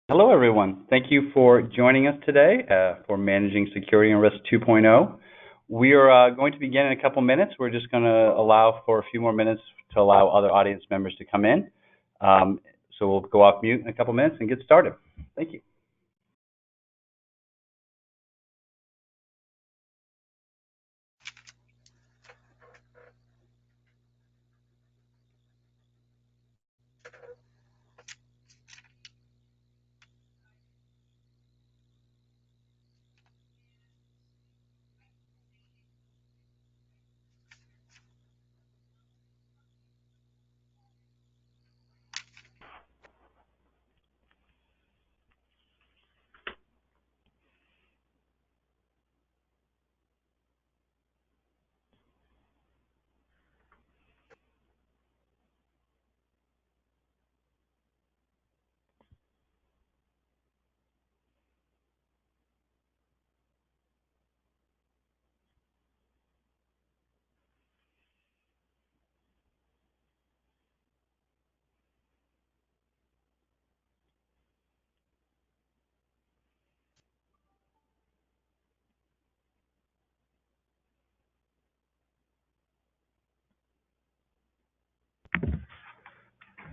Hello, everyone. Thank you for joining us today for Managing Security and Risk 2.0. We are going to begin in a couple minutes. We're just going to allow for a few more minutes to allow other audience members to come in. So we'll go off mute in a couple minutes and get started. Thank you.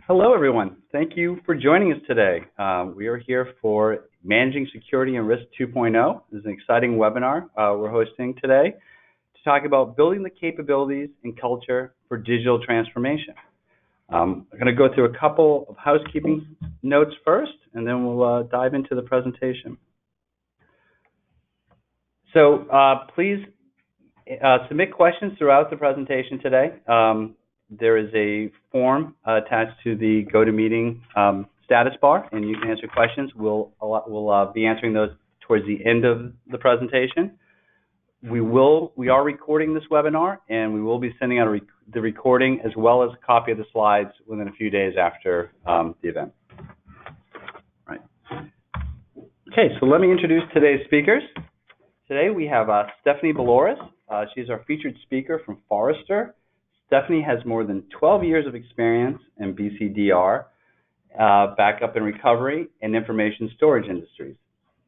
Hello, everyone. Thank you for joining us today. We are here for Managing Security and Risk 2.0. This is an exciting webinar we're hosting today to talk about building the capabilities and culture for digital transformation. I'm going to go through a couple of housekeeping notes first, and then we'll dive into the presentation. So please submit questions throughout the presentation today. There is a form attached to the GoToMeeting status bar, and you can answer questions. We'll be answering those towards the end of the presentation. We are recording this webinar, and we will be sending out the recording as well as a copy of the slides within a few days after the event. Right. Okay, so let me introduce today's speakers. Today we have Stephanie Balaouras. She's our featured speaker from Forrester. Stephanie has more than 12 years of experience in BCDR, backup and recovery, and information storage industries.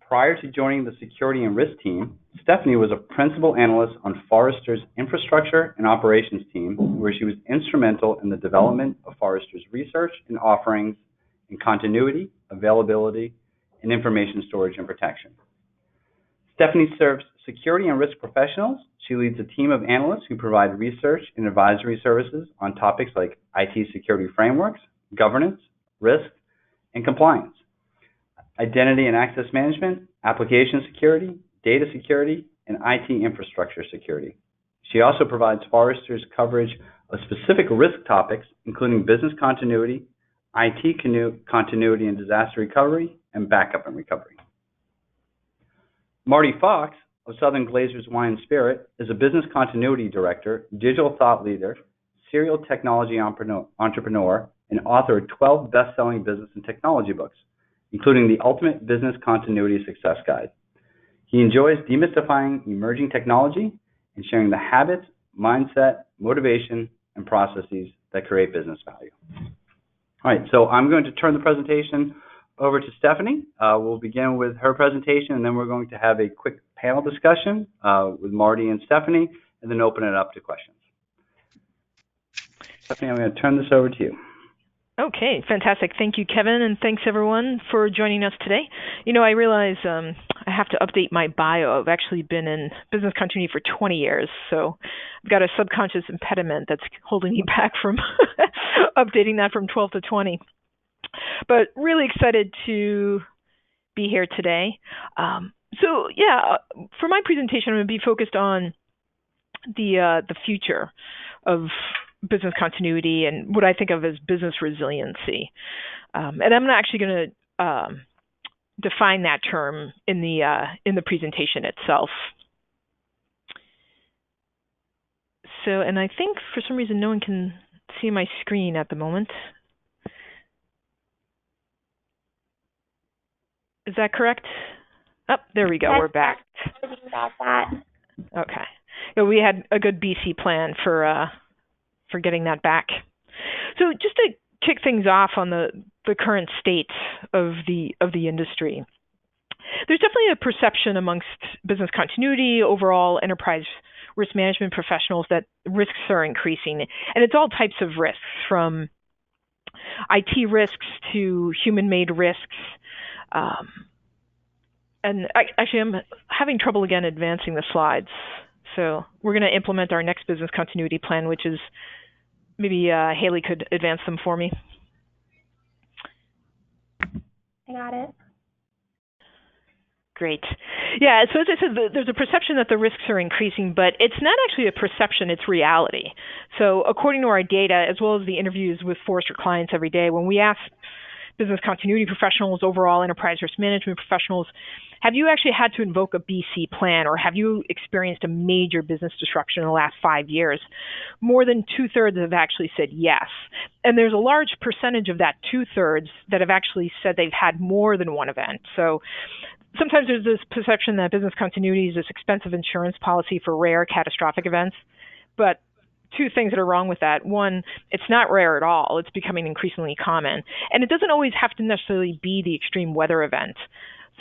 Prior to joining the security and risk team, Stephanie was a principal analyst on Forrester's infrastructure and operations team, where she was instrumental in the development of Forrester's research and offerings in continuity, availability, and information storage and protection. Stephanie serves security and risk professionals. She leads a team of analysts who provide research and advisory services on topics like IT security frameworks, governance, risk, and compliance, identity and access management, application security, data security, and IT infrastructure security. She also provides Forrester's coverage of specific risk topics, including business continuity, IT continuity and disaster recovery, and backup and recovery. Marty Fox of Southern Glazers Wine and Spirit is a business continuity director, digital thought leader, serial technology entrepreneur, and author of 12 best-selling business and technology books, including the Ultimate Business Continuity Success Guide. He enjoys demystifying emerging technology and sharing the habits, mindset, motivation, and processes that create business value. All right, so I'm going to turn the presentation over to Stephanie. We'll begin with her presentation, and then we're going to have a quick panel discussion with Marty and Stephanie, and then open it up to questions. Stephanie, I'm going to turn this over to you. Okay, fantastic. Thank you, Kevin, and thanks, everyone, for joining us today. You know, I realize I have to update my bio. I've actually been in business continuity for 20 years, so I've got a subconscious impediment that's holding me back from updating that from 12 to 20. But really excited to be here today. So yeah, for my presentation, I'm going to be focused on the future of business continuity and what I think of as business resiliency. And I'm actually going to define that term in the presentation itself. So, and I think for some reason no one can see my screen at the moment. Is that correct? Oh, there we go. We're back. About that. Okay. So we had a good BC plan for getting that back. So just to kick things off on the the current state of the industry. There's definitely a perception amongst business continuity, overall enterprise risk management professionals that risks are increasing, and it's all types of risks, from IT risks to human-made risks. And actually, I'm having trouble again advancing the slides. So we're going to implement our next business continuity plan, which is, maybe Haley could advance them for me. I got it. Great. Yeah, so as I said, there's a perception that the risks are increasing, but it's not actually a perception, it's reality. So according to our data, as well as the interviews with Forrester clients every day, when we ask business continuity professionals, overall enterprise risk management professionals, have you actually had to invoke a BC plan, or have you experienced a major business disruption in the last 5 years? More than 2/3 have actually said yes. And there's a large percentage of that 2/3 that have actually said they've had more than one event. So sometimes there's this perception that business continuity is this expensive insurance policy for rare catastrophic events, but two things that are wrong with that. One, it's not rare at all. It's becoming increasingly common. And it doesn't always have to necessarily be the extreme weather event.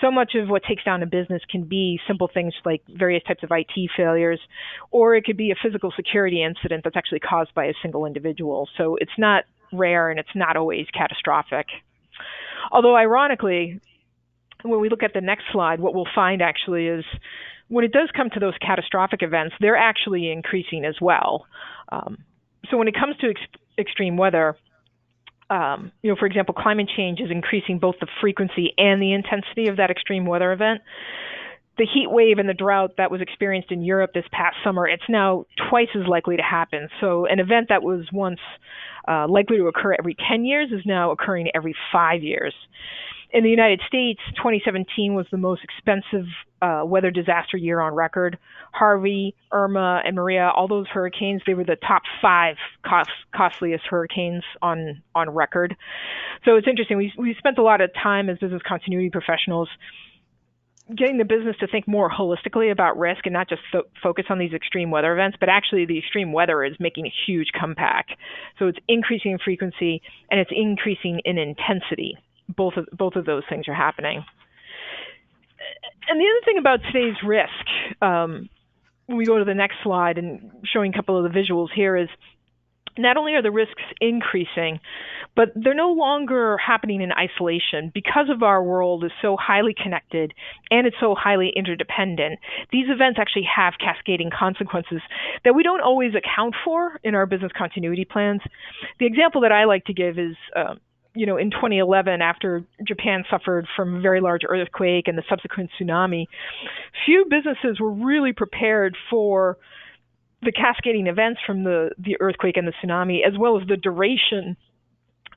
So much of what takes down a business can be simple things like various types of IT failures, or it could be a physical security incident that's actually caused by a single individual. So it's not rare, and it's not always catastrophic. Although ironically, when we look at the next slide, what we'll find actually is when it does come to those catastrophic events, they're actually increasing as well. So when it comes to extreme weather, for example, climate change is increasing both the frequency and the intensity of that extreme weather event. The heat wave and the drought that was experienced in Europe this past summer, it's now twice as likely to happen. So an event that was once likely to occur every 10 years is now occurring every 5 years. In the United States, 2017 was the most expensive weather disaster year on record. Harvey, Irma, and Maria, all those hurricanes, they were the top 5 costliest hurricanes on record. So it's interesting. We spent a lot of time as business continuity professionals getting the business to think more holistically about risk and not just focus on these extreme weather events, but actually the extreme weather is making a huge comeback. So it's increasing in frequency and it's increasing in intensity. Both of those things are happening. And the other thing about today's risk, when we go to the next slide and showing a couple of the visuals here, is not only are the risks increasing, but they're no longer happening in isolation. Because of our world is so highly connected and it's so highly interdependent, these events actually have cascading consequences that we don't always account for in our business continuity plans. The example that I like to give is in 2011, after Japan suffered from a very large earthquake and the subsequent tsunami, few businesses were really prepared for the cascading events from the earthquake and the tsunami, as well as the duration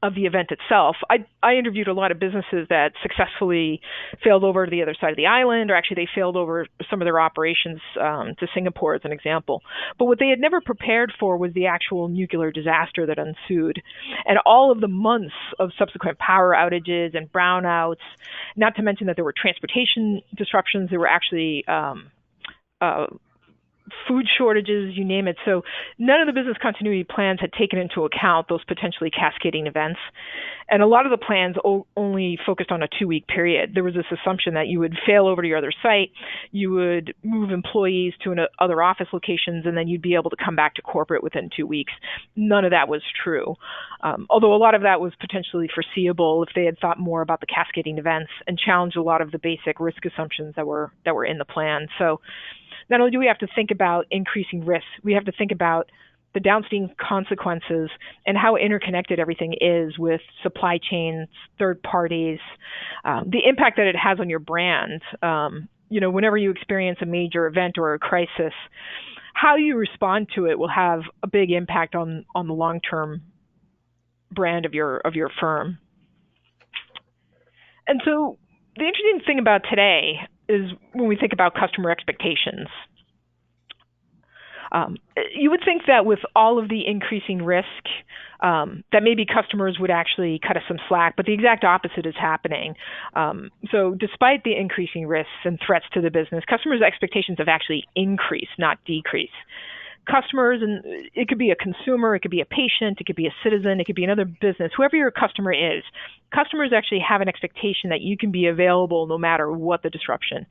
of the event itself. I interviewed a lot of businesses that successfully failed over to the other side of the island, or actually they failed over some of their operations to Singapore as an example. But what they had never prepared for was the actual nuclear disaster that ensued. And all of the months of subsequent power outages and brownouts, not to mention that there were transportation disruptions, there were actually food shortages, you name it. So none of the business continuity plans had taken into account those potentially cascading events. And a lot of the plans only focused on a 2-week period. There was this assumption that you would fail over to your other site, you would move employees to other office locations, and then you'd be able to come back to corporate within 2 weeks. None of that was true. Although a lot of that was potentially foreseeable if they had thought more about the cascading events and challenged a lot of the basic risk assumptions that were in the plan. So not only do we have to think about increasing risk, we have to think about the downstream consequences and how interconnected everything is with supply chains, third parties, the impact that it has on your brand. Whenever you experience a major event or a crisis, how you respond to it will have a big impact on the long-term brand of your firm. And so the interesting thing about today is when we think about customer expectations. You would think that with all of the increasing risk, that maybe customers would actually cut us some slack, but the exact opposite is happening. So despite the increasing risks and threats to the business, customers' expectations have actually increased, not decreased. customers, and it could be a consumer, it could be a patient, it could be a citizen, it could be another business, whoever your customer is. Customers actually have an expectation that you can be available no matter what the disruption.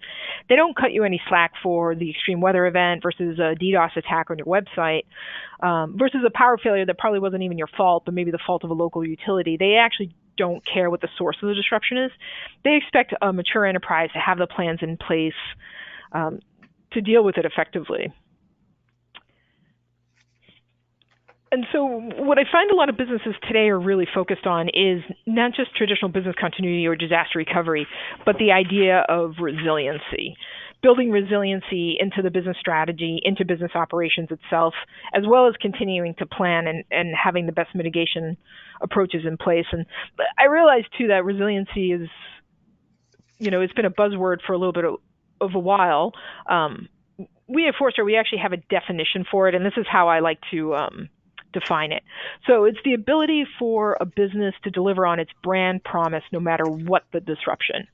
They don't cut you any slack for the extreme weather event versus a DDoS attack on your website versus a power failure that probably wasn't even your fault, but maybe the fault of a local utility. They actually don't care what the source of the disruption is. They expect a mature enterprise to have the plans in place to deal with it effectively. And so what I find a lot of businesses today are really focused on is not just traditional business continuity or disaster recovery, but the idea of resiliency. Building resiliency into the business strategy, into business operations itself, as well as continuing to plan and having the best mitigation approaches in place. And I realize, too, that resiliency is, it's been a buzzword for a little bit of a while. We at Forrester, we actually have a definition for it, and this is how I like to define it. So it's the ability for a business to deliver on its brand promise no matter what the disruption.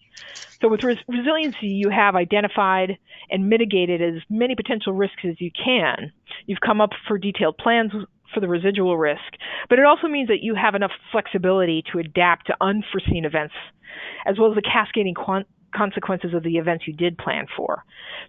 So with resiliency, you have identified and mitigated as many potential risks as you can. You've come up for detailed plans for the residual risk, but it also means that you have enough flexibility to adapt to unforeseen events, as well as the cascading consequences of the events you did plan for.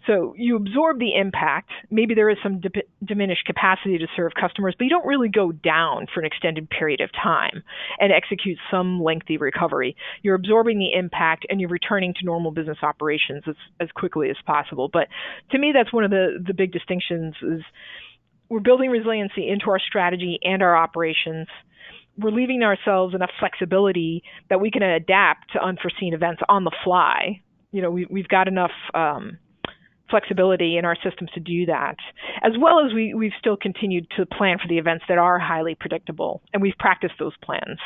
So you absorb the impact. Maybe there is some diminished capacity to serve customers, but you don't really go down for an extended period of time and execute some lengthy recovery. You're absorbing the impact and you're returning to normal business operations as quickly as possible. But to me, that's one of the big distinctions is we're building resiliency into our strategy and our operations. We're leaving ourselves enough flexibility that we can adapt to unforeseen events on the fly. We've got enough flexibility in our systems to do that, as well as we've still continued to plan for the events that are highly predictable, and we've practiced those plans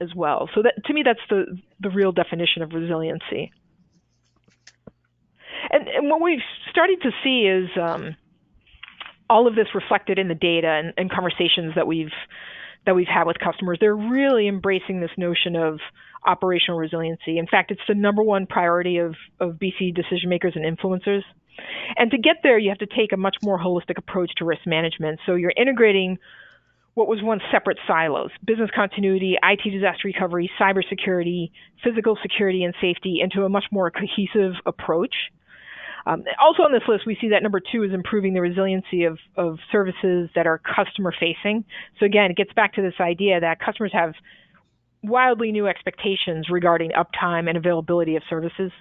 as well. So that, to me, that's the real definition of resiliency. And what we've started to see is all of this reflected in the data and conversations that we've had with customers. They're really embracing this notion of operational resiliency. In fact, it's the number one priority of BC decision makers and influencers. And to get there, you have to take a much more holistic approach to risk management. So you're integrating what was once separate silos: business continuity, IT disaster recovery, cybersecurity, physical security and safety, into a much more cohesive approach. Also on this list, we see that number 2 is improving the resiliency of services that are customer-facing. So again, it gets back to this idea that customers have wildly new expectations regarding uptime and availability of services.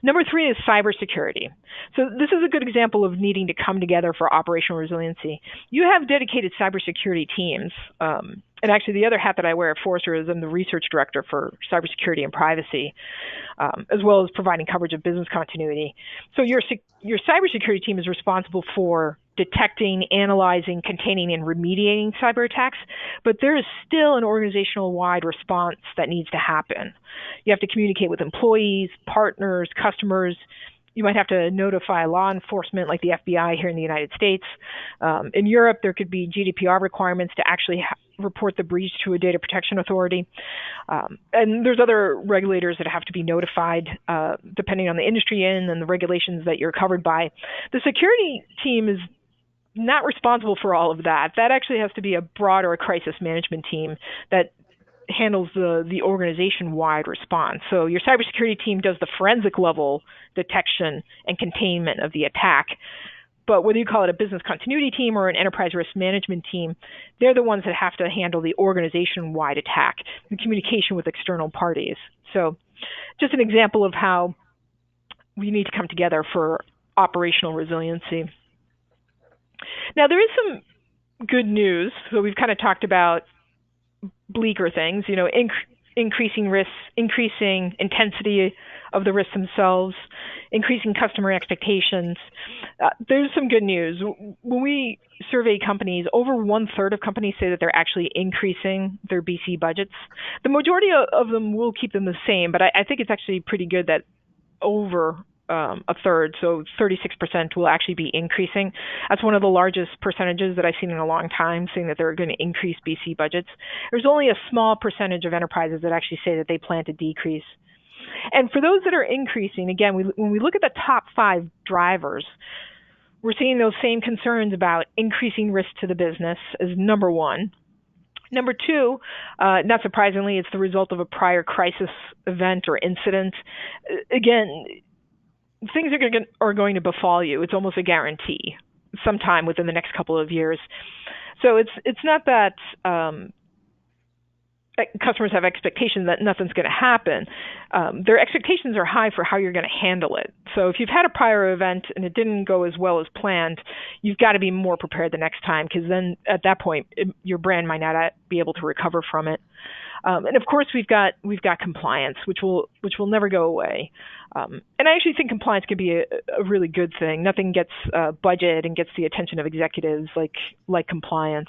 Number 3 is cybersecurity. So this is a good example of needing to come together for operational resiliency. You have dedicated cybersecurity teams. And actually, the other hat that I wear at Forrester is I'm the research director for cybersecurity and privacy, as well as providing coverage of business continuity. So your cybersecurity team is responsible for detecting, analyzing, containing, and remediating cyber attacks, but there is still an organizational-wide response that needs to happen. You have to communicate with employees, partners, customers. You might have to notify law enforcement like the FBI here in the United States. In Europe, there could be GDPR requirements to actually report the breach to a data protection authority. And there's other regulators that have to be notified depending on the industry and the regulations that you're covered by. The security team is not responsible for all of that. That actually has to be a broader crisis management team that handles the organization-wide response. So your cybersecurity team does the forensic level detection and containment of the attack. But whether you call it a business continuity team or an enterprise risk management team, they're the ones that have to handle the organization-wide attack, the communication with external parties. So just an example of how we need to come together for operational resiliency. Now, there is some good news. So we've kind of talked about bleaker things, increasing risks, increasing intensity of the risks themselves, increasing customer expectations. There's some good news. When we survey companies, over 1/3 of companies say that they're actually increasing their BC budgets. The majority of them will keep them the same, but I think it's actually pretty good that over a third, so 36% will actually be increasing. That's one of the largest percentages that I've seen in a long time, saying that they're going to increase BC budgets. There's only a small percentage of enterprises that actually say that they plan to decrease. And for those that are increasing, again, when we look at the top 5 drivers, we're seeing those same concerns about increasing risk to the business as number one. Number two, not surprisingly, it's the result of a prior crisis event or incident. Again, things are going to befall you. It's almost a guarantee sometime within the next couple of years. So it's not that customers have expectations that nothing's going to happen. Their expectations are high for how you're going to handle it. So if you've had a prior event and it didn't go as well as planned, you've got to be more prepared the next time, because then at that point your brand might not be able to recover from it. And of course we've got compliance, which will never go away. And I actually think compliance can be a really good thing. Nothing gets budget and gets the attention of executives like compliance.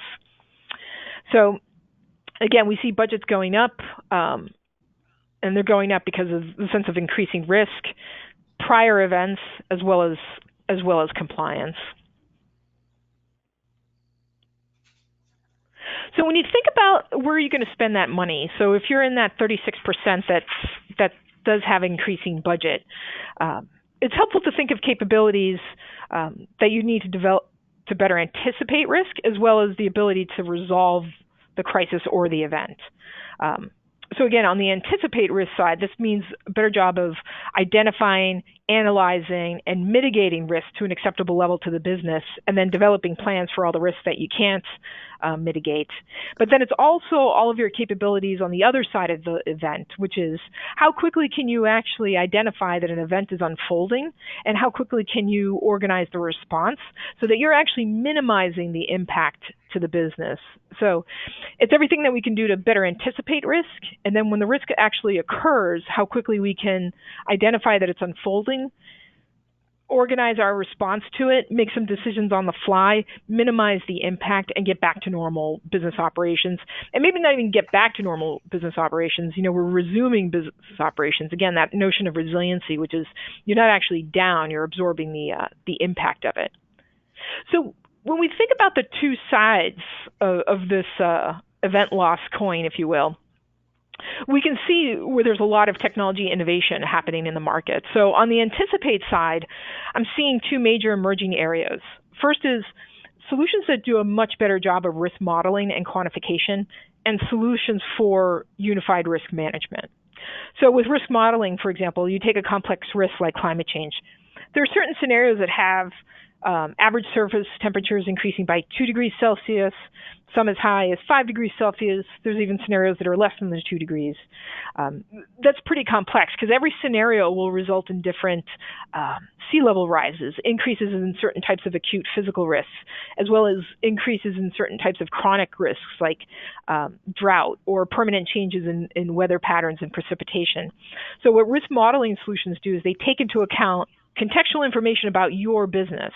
So again, we see budgets going up, and they're going up because of the sense of increasing risk, prior events, as well as compliance. So when you think about where you're going to spend that money, so if you're in that 36% that does have increasing budget, it's helpful to think of capabilities that you need to develop to better anticipate risk, as well as the ability to resolve the crisis or the event. So again, on the anticipate risk side, this means a better job of identifying, analyzing, and mitigating risk to an acceptable level to the business, and then developing plans for all the risks that you can't mitigate. But then it's also all of your capabilities on the other side of the event, which is how quickly can you actually identify that an event is unfolding, and how quickly can you organize the response so that you're actually minimizing the impact to the business. So it's everything that we can do to better anticipate risk, and then when the risk actually occurs, how quickly we can identify that it's unfolding, organize our response to it, make some decisions on the fly, minimize the impact, and get back to normal business operations. And maybe not even get back to normal business operations. We're resuming business operations. Again, that notion of resiliency, which is you're not actually down, you're absorbing the impact of it. So when we think about the two sides of this event loss coin, if you will, we can see where there's a lot of technology innovation happening in the market. So on the anticipate side, I'm seeing two major emerging areas. First is solutions that do a much better job of risk modeling and quantification, and solutions for unified risk management. So with risk modeling, for example, you take a complex risk like climate change. There are certain scenarios that have average surface temperatures increasing by 2 degrees Celsius, some as high as 5 degrees Celsius. There's even scenarios that are less than the 2 degrees. That's pretty complex because every scenario will result in different sea level rises, increases in certain types of acute physical risks, as well as increases in certain types of chronic risks like drought or permanent changes in weather patterns and precipitation. So what risk modeling solutions do is they take into account contextual information about your business.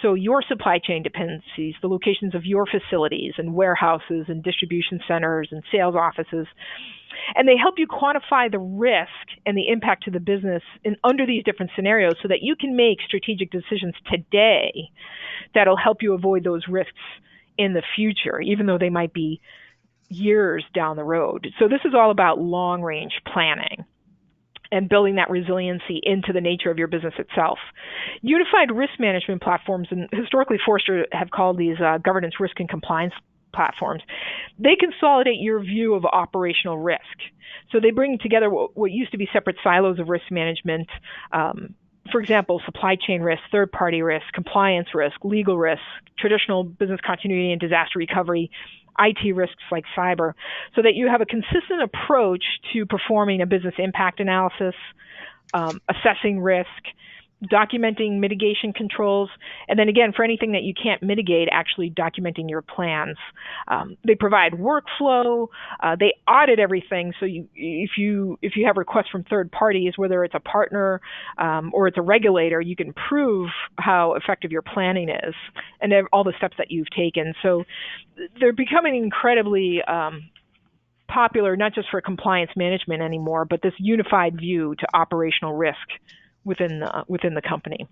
So your supply chain dependencies, the locations of your facilities and warehouses and distribution centers and sales offices. And they help you quantify the risk and the impact to the business under these different scenarios so that you can make strategic decisions today that'll help you avoid those risks in the future, even though they might be years down the road. So this is all about long-range planning and building that resiliency into the nature of your business itself. Unified risk management platforms, and historically Forrester have called these governance, risk, and compliance platforms, they consolidate your view of operational risk. So they bring together what used to be separate silos of risk management, for example, supply chain risk, third-party risk, compliance risk, legal risk, traditional business continuity and disaster recovery, IT risks like cyber, so that you have a consistent approach to performing a business impact analysis, assessing risk, documenting mitigation controls, and then again, for anything that you can't mitigate, actually documenting your plans. They provide workflow. They audit everything. So if you have requests from third parties, whether it's a partner or it's a regulator, you can prove how effective your planning is and all the steps that you've taken. So they're becoming incredibly popular, not just for compliance management anymore, but this unified view to operational risk within the company.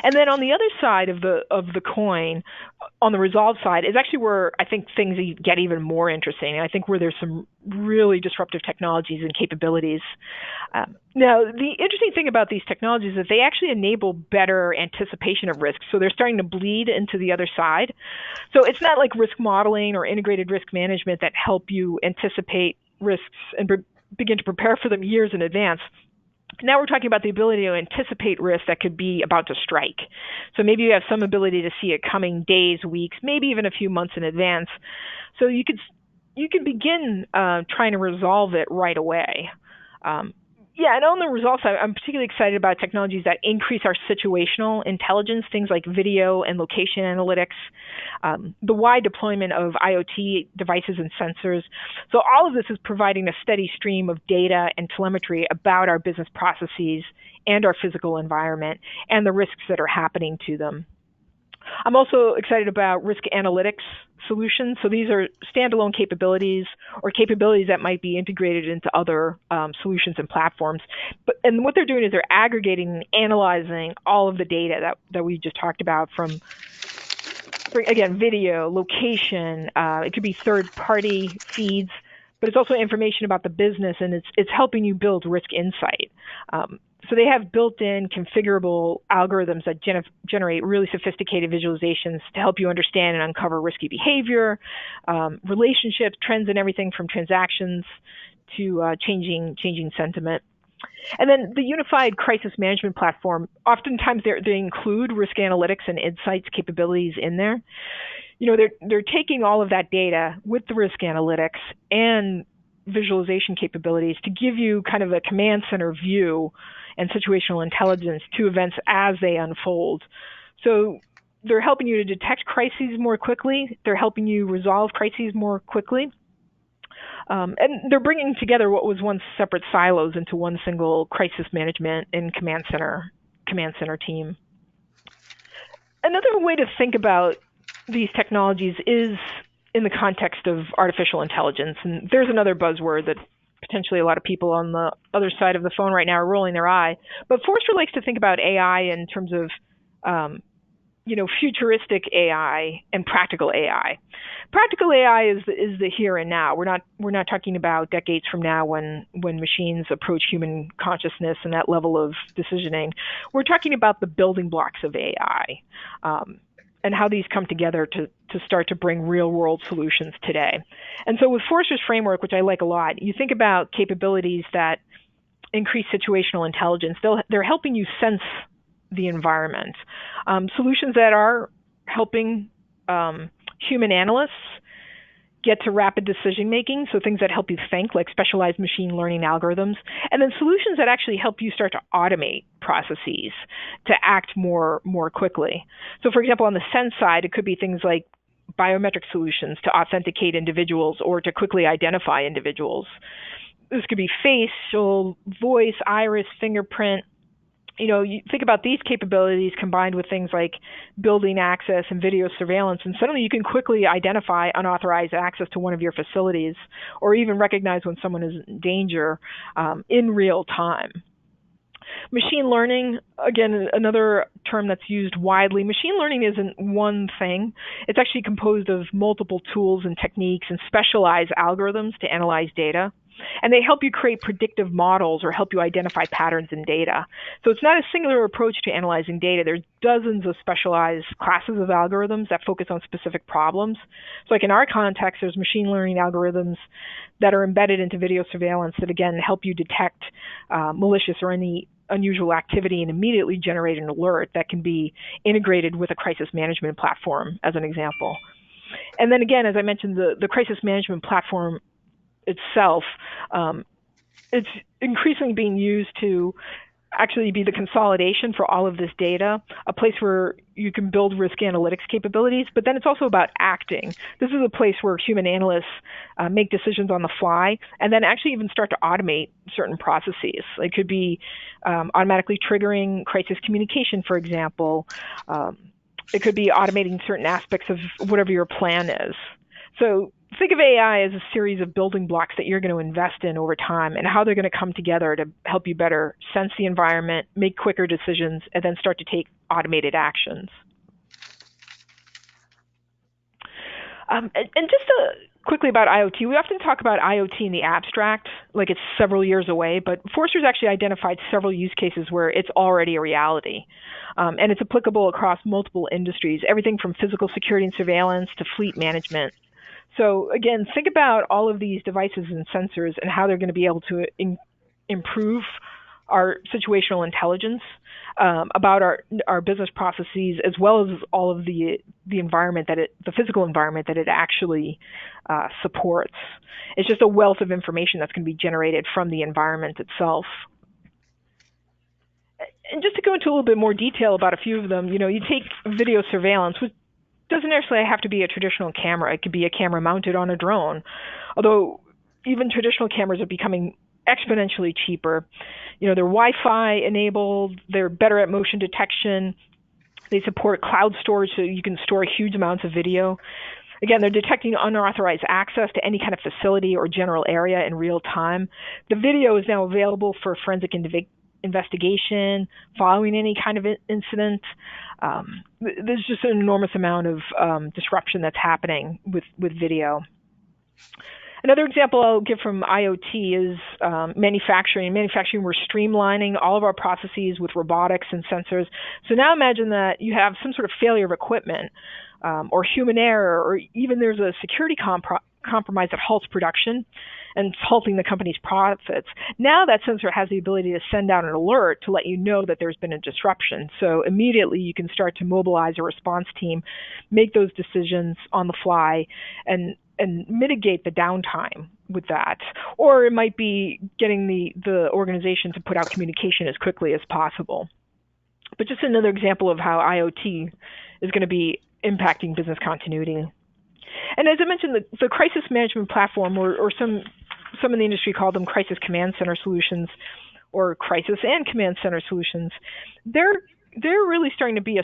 And then on the other side of the coin, on the resolve side, is actually where I think things get even more interesting. And I think where there's some really disruptive technologies and capabilities. Now, the interesting thing about these technologies is that they actually enable better anticipation of risk. So they're starting to bleed into the other side. So it's not like risk modeling or integrated risk management that help you anticipate risks and begin to prepare for them years in advance. Now we're talking about the ability to anticipate risks that could be about to strike. So maybe you have some ability to see it coming days, weeks, maybe even a few months in advance. So you could begin trying to resolve it right away. And on the resolve side, I'm particularly excited about technologies that increase our situational intelligence, things like video and location analytics, the wide deployment of IoT devices and sensors. So all of this is providing a steady stream of data and telemetry about our business processes and our physical environment and the risks that are happening to them. I'm also excited about risk analytics solutions. So these are standalone capabilities or capabilities that might be integrated into other solutions and platforms. And what they're doing is they're aggregating and analyzing all of the data that we just talked about from, again, video, location. It could be third-party feeds, but it's also information about the business, and it's helping you build risk insight. So they have built-in configurable algorithms that generate really sophisticated visualizations to help you understand and uncover risky behavior, relationships, trends, and everything from transactions to changing sentiment. And then the unified crisis management platform, oftentimes they include risk analytics and insights capabilities in there. They're taking all of that data with the risk analytics and visualization capabilities to give you kind of a command center view and situational intelligence to events as they unfold. So they're helping you to detect crises more quickly. They're helping you resolve crises more quickly. And they're bringing together what was once separate silos into one single crisis management and command center team. Another way to think about these technologies is in the context of artificial intelligence. And there's another buzzword that potentially a lot of people on the other side of the phone right now are rolling their eye. But Forrester likes to think about AI in terms of, futuristic AI and practical AI. Practical AI is the here and now. We're not talking about decades from now when machines approach human consciousness and that level of decisioning. We're talking about the building blocks of AI. And how these come together to start to bring real-world solutions today. And so with Forrester's framework, which I like a lot, you think about capabilities that increase situational intelligence. They're helping you sense the environment. Solutions that are helping human analysts get to rapid decision making, so things that help you think, like specialized machine learning algorithms, and then solutions that actually help you start to automate processes to act more quickly. So for example, on the sense side, it could be things like biometric solutions to authenticate individuals or to quickly identify individuals. This could be facial, voice, iris, fingerprint. You think about these capabilities combined with things like building access and video surveillance, and suddenly you can quickly identify unauthorized access to one of your facilities or even recognize when someone is in danger in real time. Machine learning, again, another term that's used widely. Machine learning isn't one thing. It's actually composed of multiple tools and techniques and specialized algorithms to analyze data. And they help you create predictive models or help you identify patterns in data. So it's not a singular approach to analyzing data. There's dozens of specialized classes of algorithms that focus on specific problems. So like in our context, there's machine learning algorithms that are embedded into video surveillance that, again, help you detect malicious or any unusual activity and immediately generate an alert that can be integrated with a crisis management platform, as an example. And then again, as I mentioned, the crisis management platform itself, it's increasingly being used to actually be the consolidation for all of this data, a place where you can build risk analytics capabilities, but then it's also about acting. This is a place where human analysts make decisions on the fly and then actually even start to automate certain processes. It could be automatically triggering crisis communication, for example. It could be automating certain aspects of whatever your plan is. So think of AI as a series of building blocks that you're going to invest in over time and how they're going to come together to help you better sense the environment, make quicker decisions, and then start to take automated actions. And just quickly about IoT, we often talk about IoT in the abstract, like it's several years away, but Forrester's actually identified several use cases where it's already a reality. And it's applicable across multiple industries, everything from physical security and surveillance to fleet management. So again, think about all of these devices and sensors and how they're going to be able to improve our situational intelligence about our business processes, as well as all of the environment the physical environment that it actually supports. It's just a wealth of information that's going to be generated from the environment itself. And just to go into a little bit more detail about a few of them, you take video surveillance, which doesn't necessarily have to be a traditional camera. It could be a camera mounted on a drone, although even traditional cameras are becoming exponentially cheaper. They're Wi-Fi enabled, they're better at motion detection, they support cloud storage so you can store huge amounts of video. Again, they're detecting unauthorized access to any kind of facility or general area in real time. The video is now available for forensic investigation, following any kind of incident. There's just an enormous amount of disruption that's happening with video. Another example I'll give from IoT is manufacturing. In manufacturing, we're streamlining all of our processes with robotics and sensors. So now imagine that you have some sort of failure of equipment or human error, or even there's a security compromise that halts production and it's halting the company's profits. Now that sensor has the ability to send out an alert to let you know that there's been a disruption. So immediately you can start to mobilize a response team, make those decisions on the fly, and mitigate the downtime with that. Or it might be getting the organization to put out communication as quickly as possible. But just another example of how IoT is going to be impacting business continuity. And as I mentioned, the crisis management platform, or some in the industry call them crisis command center solutions, or crisis and command center solutions, they're really starting to be a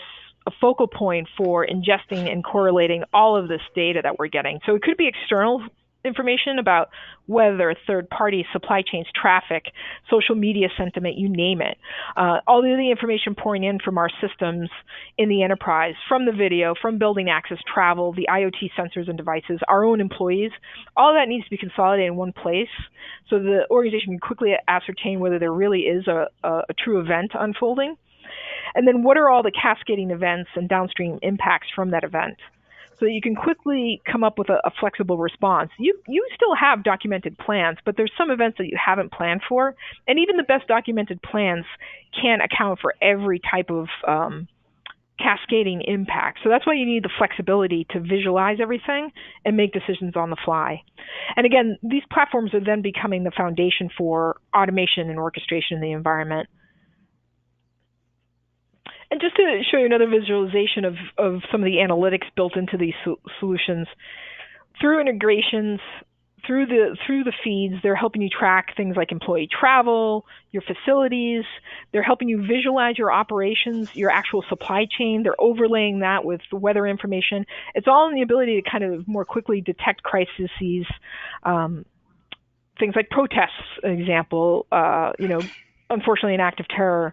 focal point for ingesting and correlating all of this data that we're getting. So it could be external information about weather, third-party supply chains, traffic, social media sentiment, you name it. All of the information pouring in from our systems in the enterprise, from the video, from building access, travel, the IoT sensors and devices, our own employees, all that needs to be consolidated in one place so the organization can quickly ascertain whether there really is a true event unfolding. And then what are all the cascading events and downstream impacts from that event? So that you can quickly come up with a flexible response. You still have documented plans, but there's some events that you haven't planned for. And even the best documented plans can't account for every type of cascading impact. So that's why you need the flexibility to visualize everything and make decisions on the fly. And again, these platforms are then becoming the foundation for automation and orchestration in the environment. And just to show you another visualization of some of the analytics built into these solutions, through integrations, through the feeds, they're helping you track things like employee travel, your facilities. They're helping you visualize your operations, your actual supply chain. They're overlaying that with the weather information. It's all in the ability to kind of more quickly detect crises, things like protests, an example, unfortunately an act of terror.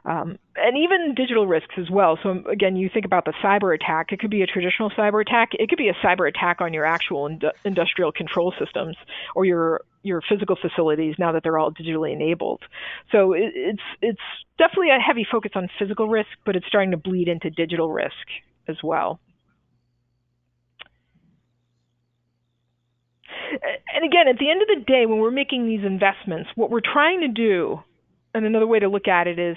And even digital risks as well. So again, you think about the cyber attack. It could be a traditional cyber attack. It could be a cyber attack on your actual industrial control systems or your physical facilities now that they're all digitally enabled. So it's definitely a heavy focus on physical risk, but it's starting to bleed into digital risk as well. And again, at the end of the day, when we're making these investments, what we're trying to do, and another way to look at it is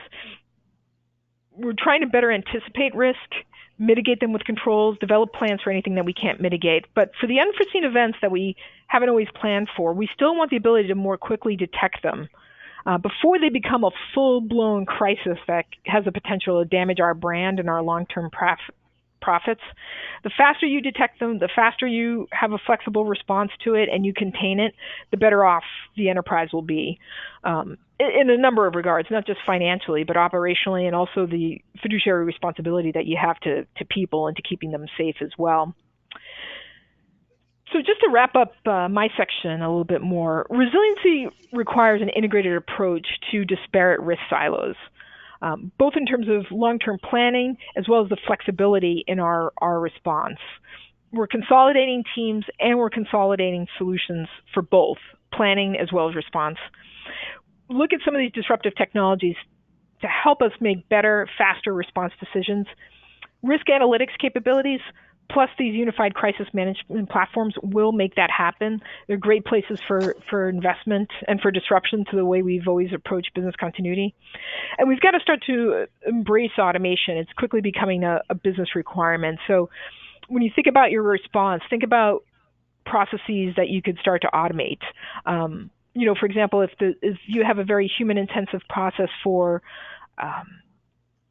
we're trying to better anticipate risk, mitigate them with controls, develop plans for anything that we can't mitigate. But for the unforeseen events that we haven't always planned for, we still want the ability to more quickly detect them before they become a full-blown crisis that has the potential to damage our brand and our long-term profits. The faster you detect them, the faster you have a flexible response to it and you contain it, the better off the enterprise will be in a number of regards, not just financially, but operationally, and also the fiduciary responsibility that you have to people and to keeping them safe as well. So just to wrap up my section a little bit more, resiliency requires an integrated approach to disparate risk silos, both in terms of long-term planning as well as the flexibility in our response. We're consolidating teams and we're consolidating solutions for both planning as well as response. Look at some of these disruptive technologies to help us make better, faster response decisions. Risk analytics capabilities plus these unified crisis management platforms will make that happen. They're great places for investment and for disruption to the way we've always approached business continuity. And we've got to start to embrace automation. It's quickly becoming a business requirement. So when you think about your response, think about processes that you could start to automate. For example, if you have a very human-intensive process for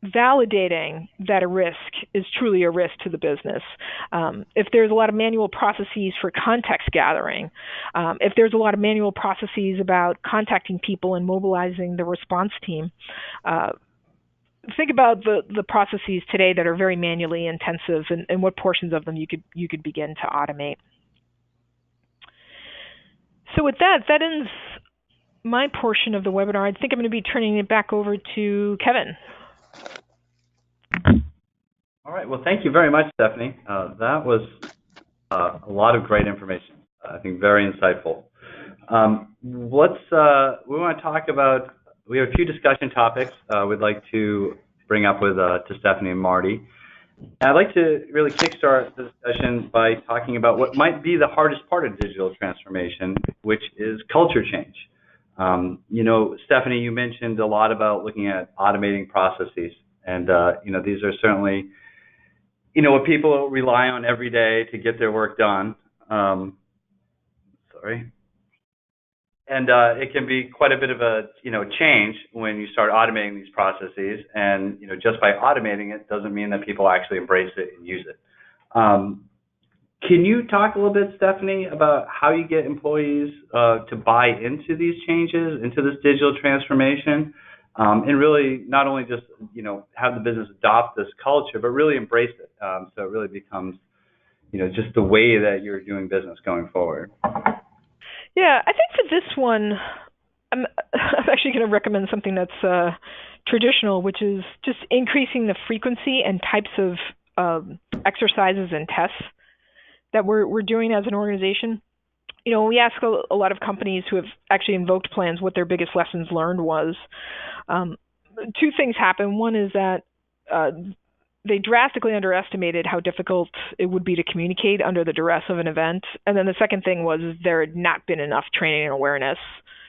validating that a risk is truly a risk to the business, if there's a lot of manual processes for context gathering, if there's a lot of manual processes about contacting people and mobilizing the response team, think about the processes today that are very manually intensive and what portions of them you could begin to automate. So with that ends my portion of the webinar. I think I'm going to be turning it back over to Kevin. All right. Well, thank you very much, Stephanie. That was a lot of great information. I think very insightful. We want to talk about, we have a few discussion topics we'd like to bring up with to Stephanie and Marty. And I'd like to really kickstart the discussion by talking about what might be the hardest part of digital transformation, which is culture change. Stephanie, you mentioned a lot about looking at automating processes, and these are certainly, what people rely on every day to get their work done. And it can be quite a bit of a change when you start automating these processes, and just by automating it doesn't mean that people actually embrace it and use it. Can you talk a little bit, Stephanie, about how you get employees to buy into these changes, into this digital transformation, and really not only just have the business adopt this culture, but really embrace it, so it really becomes just the way that you're doing business going forward? Yeah, I think for this one, I'm actually going to recommend something that's traditional, which is just increasing the frequency and types of exercises and tests that we're doing as an organization. We ask a lot of companies who have actually invoked plans what their biggest lessons learned was. Two things happen. One is that they drastically underestimated how difficult it would be to communicate under the duress of an event. And then the second thing was there had not been enough training and awareness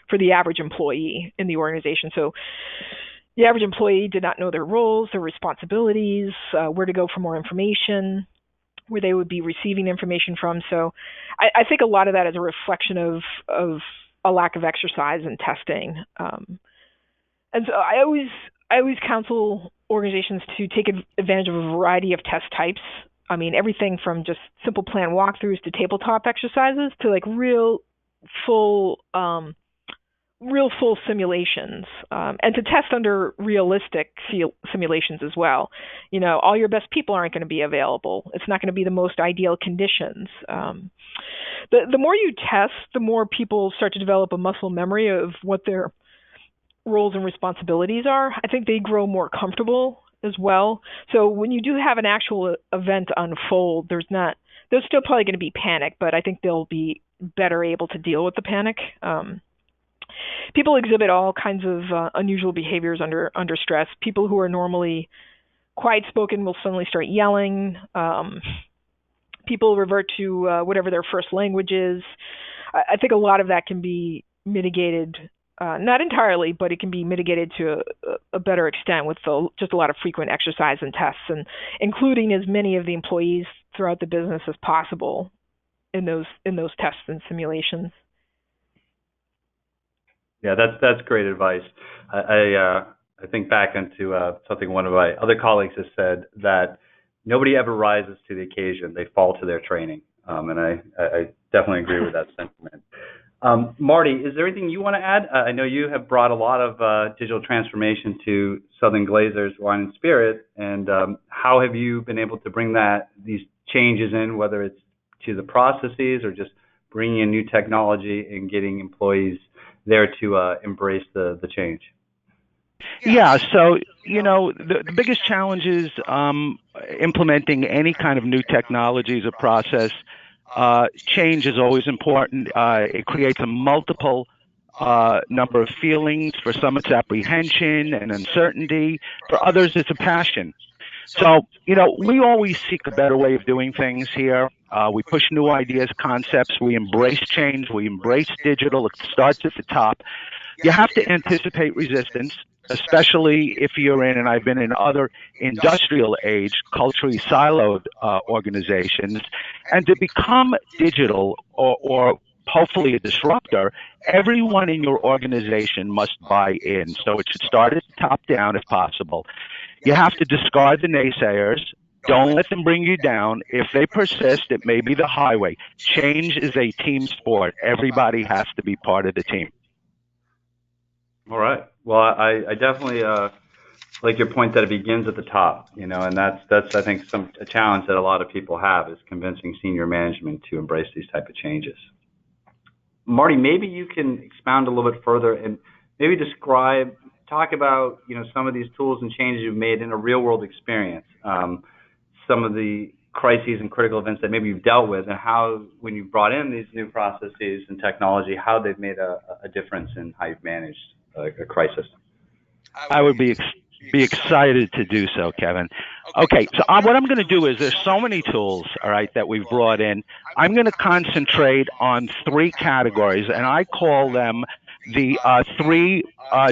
for the average employee in the organization. So the average employee did not know their roles, their responsibilities, where to go for more information, where they would be receiving information from. So I think a lot of that is a reflection of a lack of exercise and testing. And so I always counsel organizations to take advantage of a variety of test types. I mean, everything from just simple plan walkthroughs to tabletop exercises to like real full simulations, and to test under realistic simulations as well. All your best people aren't going to be available. It's not going to be the most ideal conditions. The more you test, the more people start to develop a muscle memory of what their roles and responsibilities are. I think they grow more comfortable as well. So when you do have an actual event unfold, there's still probably going to be panic, but I think they'll be better able to deal with the panic. People exhibit all kinds of unusual behaviors under stress. People who are normally quiet spoken will suddenly start yelling. People revert to whatever their first language is. I think a lot of that can be mitigated. Not entirely, but it can be mitigated to a better extent with just a lot of frequent exercise and tests, and including as many of the employees throughout the business as possible in those tests and simulations. Yeah, that's great advice. I think back into something one of my other colleagues has said, that nobody ever rises to the occasion; they fall to their training, and I definitely agree with that sentiment. Marty, is there anything you want to add? I know you have brought a lot of digital transformation to Southern Glazers Wine and Spirit, and how have you been able to bring these changes in, whether it's to the processes, or just bringing in new technology and getting employees there to embrace the change? Yeah, so, the biggest challenge is implementing any kind of new technologies or process. Change is always important. It creates a multiple number of feelings. For some, it's apprehension and uncertainty. For others, it's a passion. So, we always seek a better way of doing things here. We push new ideas, concepts. We embrace change. We embrace digital. It starts at the top. You have to anticipate resistance, especially if you're in, and I've been in other industrial age, culturally siloed organizations. And to become digital or hopefully a disruptor, everyone in your organization must buy in. So it should start at the top down if possible. You have to discard the naysayers. Don't let them bring you down. If they persist, it may be the highway. Change is a team sport. Everybody has to be part of the team. All right. Well, I definitely like your point that it begins at the top, and that's I think a challenge that a lot of people have, is convincing senior management to embrace these type of changes. Marty, maybe you can expound a little bit further and maybe talk about some of these tools and changes you've made in a real world experience, some of the crises and critical events that maybe you've dealt with, and how, when you brought in these new processes and technology, how they've made a difference in how you've managed a crisis. I would be excited to do so, Kevin. Okay, so what I'm going to do is, there's so many tools, all right, that we've brought in. I'm going to concentrate on three categories, and I call them the three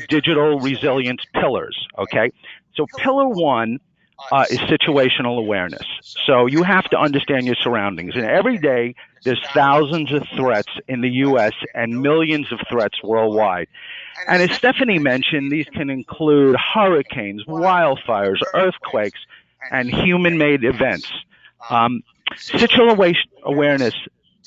digital resilience pillars, okay? So pillar one is situational awareness. So you have to understand your surroundings. And every day, there's thousands of threats in the U.S. and millions of threats worldwide. And as Stephanie mentioned, these can include hurricanes, wildfires, earthquakes, and human-made events. Situational awareness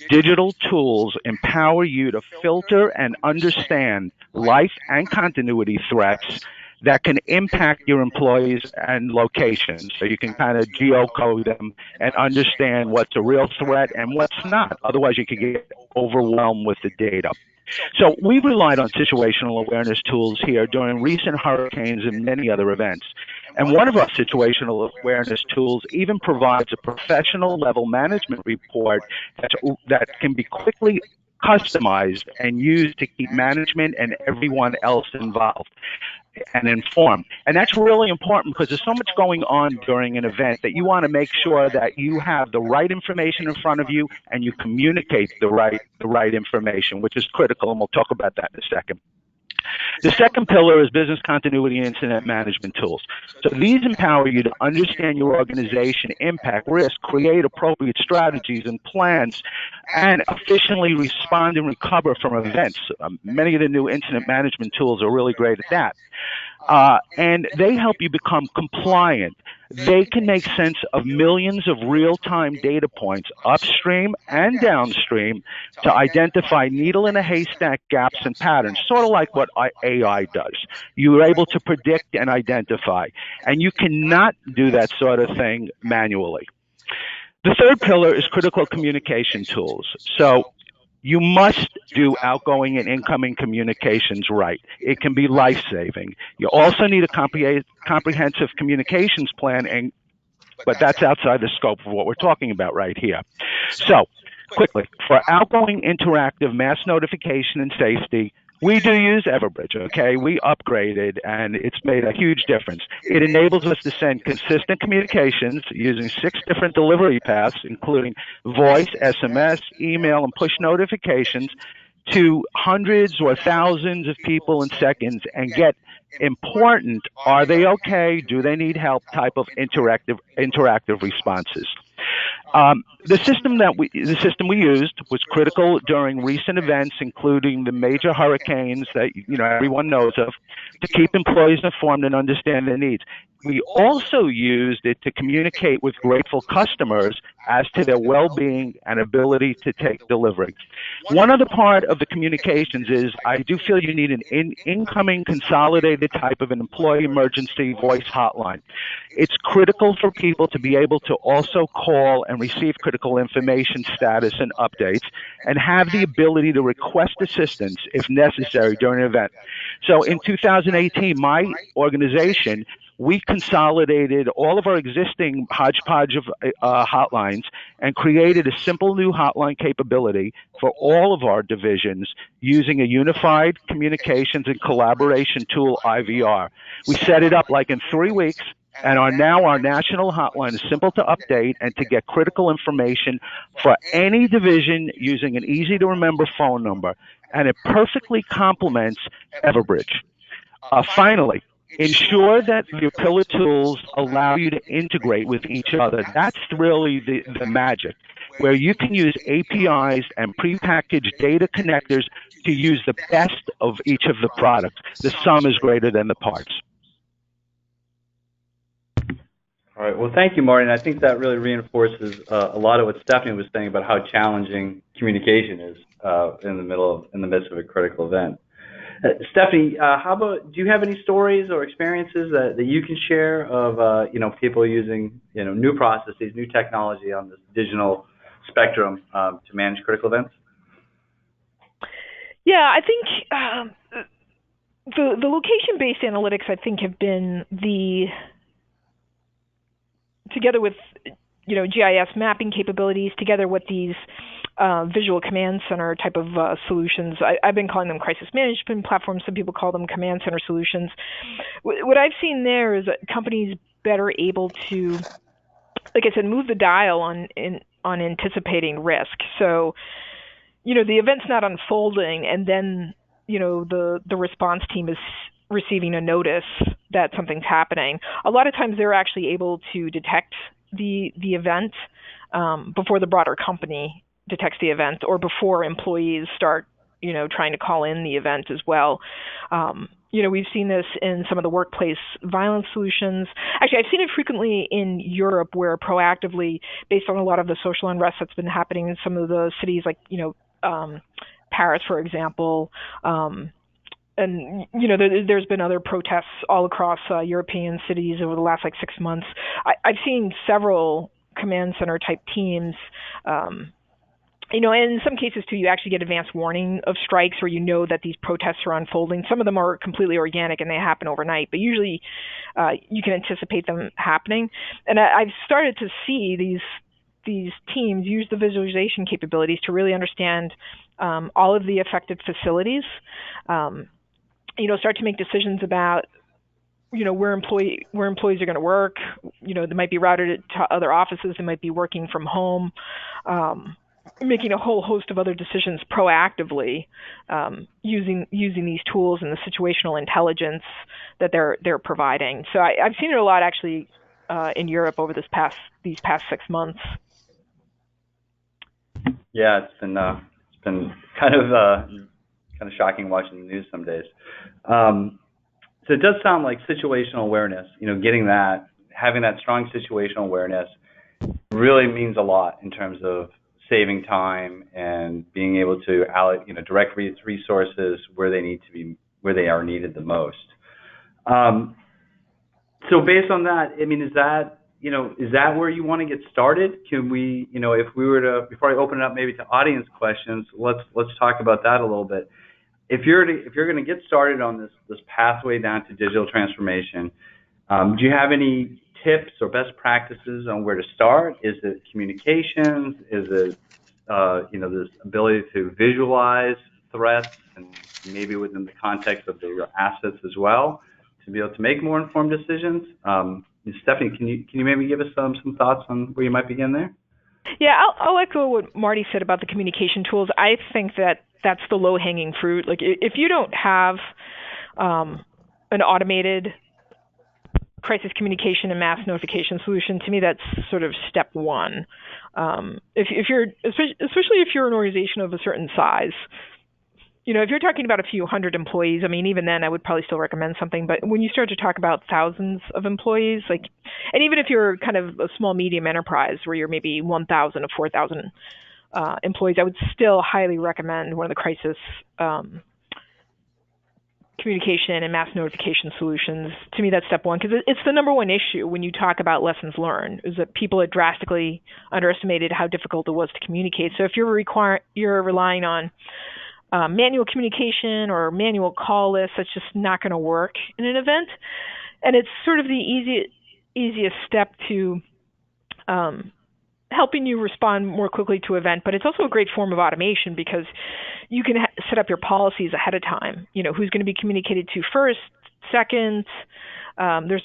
digital tools empower you to filter and understand life and continuity threats that can impact your employees and locations. So you can kind of geocode them and understand what's a real threat and what's not. Otherwise, you could get overwhelmed with the data. So we've relied on situational awareness tools here during recent hurricanes and many other events. And one of our situational awareness tools even provides a professional level management report that can be quickly customized and used to keep management and everyone else involved and informed. And that's really important, because there's so much going on during an event that you want to make sure that you have the right information in front of you and you communicate the right information, which is critical, and we'll talk about that in a second. The second pillar is business continuity and incident management tools. So these empower you to understand your organization, impact, risk, create appropriate strategies and plans, and efficiently respond and recover from events. Many of the new incident management tools are really great at that. And they help you become compliant. They can make sense of millions of real-time data points upstream and downstream to identify needle in a haystack gaps and patterns, sort of like what AI does. You're able to predict and identify, and you cannot do that sort of thing manually. The third pillar is critical communication tools. So you must do outgoing and incoming communications right. It can be life-saving. You also need a comprehensive communications plan, but that's outside the scope of what we're talking about right here. So, quickly, for outgoing interactive mass notification and safety, we do use Everbridge, okay? We upgraded, and it's made a huge difference. It enables us to send consistent communications using 6 different delivery paths, including voice, SMS, email, and push notifications, to hundreds or thousands of people in seconds, and get important, are they okay, do they need help, type of interactive responses. The system we used was critical during recent events, including the major hurricanes that everyone knows of, to keep employees informed and understand their needs. We also used it to communicate with grateful customers as to their well-being and ability to take delivery. One other part of the communications is I do feel you need an incoming consolidated type of an employee emergency voice hotline. It's critical for people to be able to also call and receive critical information status and updates and have the ability to request assistance if necessary during an event. So in 2018, my organization, we consolidated all of our existing hodgepodge of hotlines and created a simple new hotline capability for all of our divisions using a unified communications and collaboration tool, IVR. We set it up like in 3 weeks, and our national hotline is simple to update and to get critical information for any division using an easy-to-remember phone number, and it perfectly complements Everbridge. Finally, ensure that your pillar tools allow you to integrate with each other. That's really the magic, where you can use APIs and prepackaged data connectors to use the best of each of the products. The sum is greater than the parts. All right. Well, thank you, Marty. And I think that really reinforces a lot of what Stephanie was saying about how challenging communication is in the midst of a critical event. Stephanie, do you have any stories or experiences that you can share of people using new processes, new technology on this digital spectrum to manage critical events? Yeah, I think the location-based analytics, I think, have been together with GIS mapping capabilities, together with these visual command center type of solutions. I've been calling them crisis management platforms. Some people call them command center solutions. What I've seen there is that companies better able to, like I said, move the dial on anticipating risk. So, the event's not unfolding, and then the response team is receiving a notice that something's happening. A lot of times they're actually able to detect the event before the broader company detects the event, or before employees start trying to call in the event as well. We've seen this in some of the workplace violence solutions. Actually, I've seen it frequently in Europe, where proactively, based on a lot of the social unrest that's been happening in some of the cities like Paris, for example, and there's been other protests all across European cities over the last 6 months. I've seen several command center type teams, and in some cases too, you actually get advance warning of strikes, or that these protests are unfolding. Some of them are completely organic and they happen overnight, but usually you can anticipate them happening. And I've started to see these teams use the visualization capabilities to really understand all of the affected facilities. Start to make decisions about, where employees are going to work. They might be routed to other offices. They might be working from home, making a whole host of other decisions proactively, using these tools and the situational intelligence that they're providing. So I've seen it a lot actually in Europe over these past 6 months. Yeah, it's been kind of shocking watching the news some days. So it does sound like situational awareness, having that strong situational awareness really means a lot in terms of saving time and being able to direct resources where they need to be, where they are needed the most. So based on that, is that where you want to get started? Can we, if we were to, before I open it up maybe to audience questions, let's talk about that a little bit. If you're going to get started on this pathway down to digital transformation, do you have any tips or best practices on where to start? Is it communications? Is it this ability to visualize threats and maybe within the context of your assets as well to be able to make more informed decisions? Stephanie, can you maybe give us some thoughts on where you might begin there? Yeah, I'll echo what Marty said about the communication tools. I think that's the low-hanging fruit. Like, if you don't have an automated crisis communication and mass notification solution, to me that's sort of step one. If you're, especially if you're an organization of a certain size, if you're talking about a few hundred employees, I mean, even then I would probably still recommend something. But when you start to talk about thousands of employees, and even if you're kind of a small, medium enterprise where you're maybe 1,000 to 4,000 employees, I would still highly recommend one of the crisis communication and mass notification solutions. To me, that's step one, because it's the number one issue when you talk about lessons learned, is that people had drastically underestimated how difficult it was to communicate. So if you're relying on manual communication or manual call lists, that's just not going to work in an event. And it's sort of the easiest step to helping you respond more quickly to event, but it's also a great form of automation because you can set up your policies ahead of time. Who's going to be communicated to first, second. There's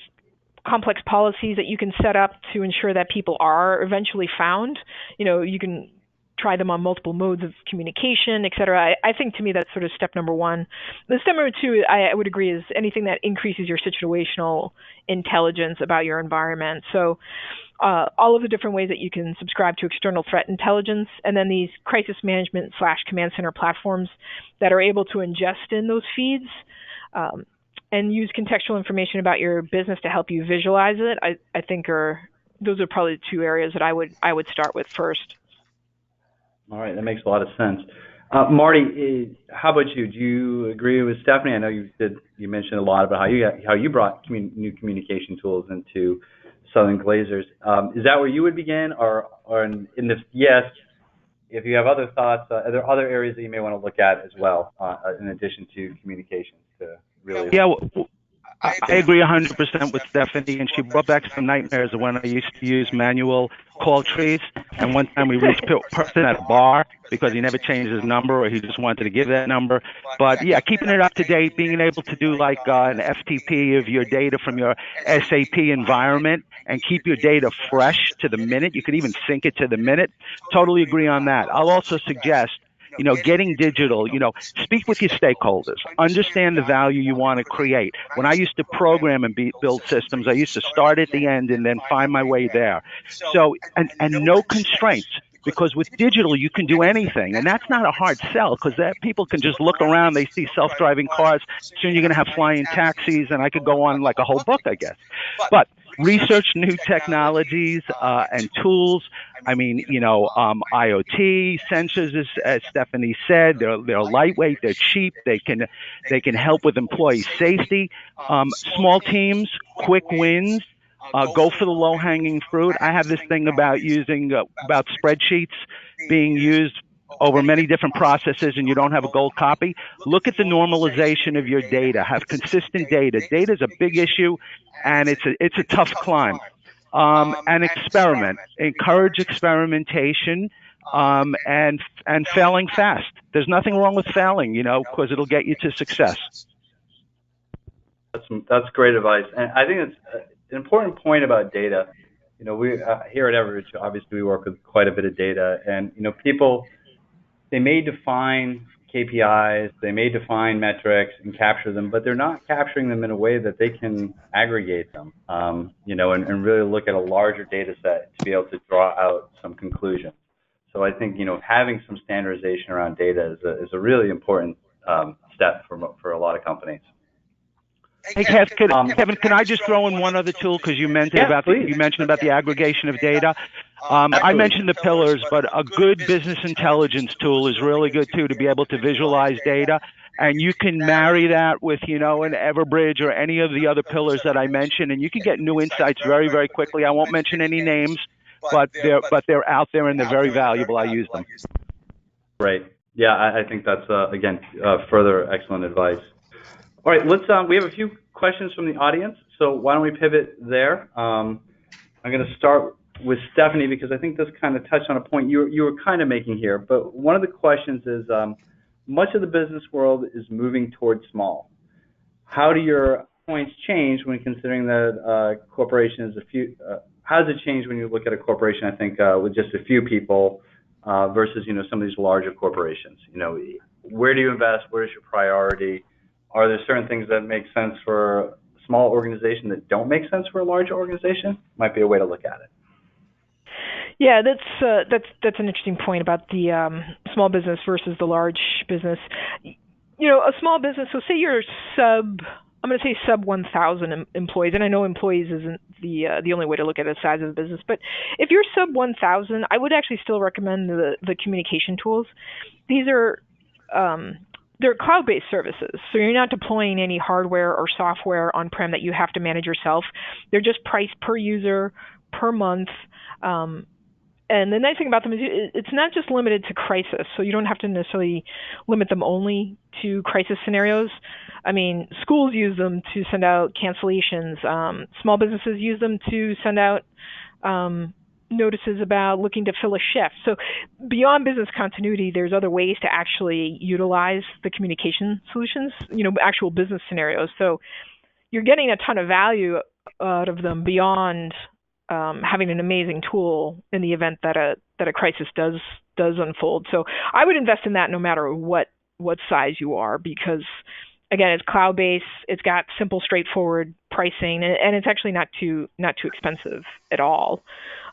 complex policies that you can set up to ensure that people are eventually found. You can try them on multiple modes of communication, et cetera. I think, to me, that's sort of step number one. The step number two, I would agree, is anything that increases your situational intelligence about your environment. So all of the different ways that you can subscribe to external threat intelligence, and then these crisis management / command center platforms that are able to ingest in those feeds and use contextual information about your business to help you visualize it. I think those are probably the two areas that I would start with first. All right, that makes a lot of sense. Marty, how about you? Do you agree with Stephanie? I know you mentioned a lot about how you brought new communication tools into Southern Glazers. Is that where you would begin, or yes, if you have other thoughts, are there other areas that you may want to look at as well, in addition to communications to really? Yeah, I agree 100% with Stephanie, and she brought back some nightmares of when I used to use manual call trees, and one time we reached a person at a bar because he never changed his number or he just wanted to give that number. But yeah, keeping it up to date, being able to do like an FTP of your data from your SAP environment and keep your data fresh to the minute. You could even sync it to the minute. Totally agree on that. I'll also suggest getting digital, speak with your stakeholders, understand the value you want to create. When I used to program and build systems, I used to start at the end and then find my way there. So, and no constraints, because with digital, you can do anything. And that's not a hard sell, because people can just look around, they see self-driving cars, soon you're going to have flying taxis, and I could go on like a whole book, I guess. But research new technologies and tools. I mean, IoT sensors, as Stephanie said, they're lightweight, they're cheap, they can help with employee safety. Small teams, quick wins. Go for the low-hanging fruit. I have this thing about using about spreadsheets being used over many different processes, and you don't have a gold copy. Look at the normalization of your data. Have consistent data. Data is a big issue, and it's a tough climb. And experiment. Encourage experimentation, and failing fast. There's nothing wrong with failing, because it'll get you to success. That's great advice, and I think it's an important point about data. We here at Everidge, obviously, we work with quite a bit of data, and people, they may define KPIs, they may define metrics and capture them, but they're not capturing them in a way that they can aggregate them, and really look at a larger data set to be able to draw out some conclusions. So I think, having some standardization around data is a really important step for a lot of companies. Hey, Kevin, can I just throw in one other tool, because you mentioned about the aggregation of data. I mentioned the pillars, but a good business intelligence tool is really good too, to be able to visualize data. And you can marry that with, an Everbridge or any of the other pillars that I mentioned, and you can get new insights very, very quickly. I won't mention any names, but they're out there and they're very valuable. I use them. Right. Yeah, I think that's again further excellent advice. All right, we have a few questions from the audience, so why don't we pivot there? I'm going to start with Stephanie, because I think this kind of touched on a point you were kind of making here. But one of the questions is, much of the business world is moving towards small. How do your points change when considering that corporation is a few? How does it change when you look at a corporation, I think, with just a few people versus some of these larger corporations? Where do you invest? Where is your priority? Are there certain things that make sense for a small organization that don't make sense for a large organization? Might be a way to look at it. Yeah, that's an interesting point about the small business versus the large business. a small business, so say you're I'm going to say sub 1,000 employees, and I know employees isn't the only way to look at the size of the business, but if you're sub 1,000, I would actually still recommend the communication tools. These are they're cloud-based services, so you're not deploying any hardware or software on-prem that you have to manage yourself. They're just priced per user, per month. And the nice thing about them is it's not just limited to crisis, so you don't have to necessarily limit them only to crisis scenarios. I mean, schools use them to send out cancellations. Small businesses use them to send out notices about looking to fill a shift. So beyond business continuity, there's other ways to actually utilize the communication solutions, actual business scenarios. So you're getting a ton of value out of them beyond having an amazing tool in the event that a crisis does unfold. So I would invest in that no matter what size you are, because again, it's cloud-based, it's got simple, straightforward pricing, and it's actually not too expensive at all.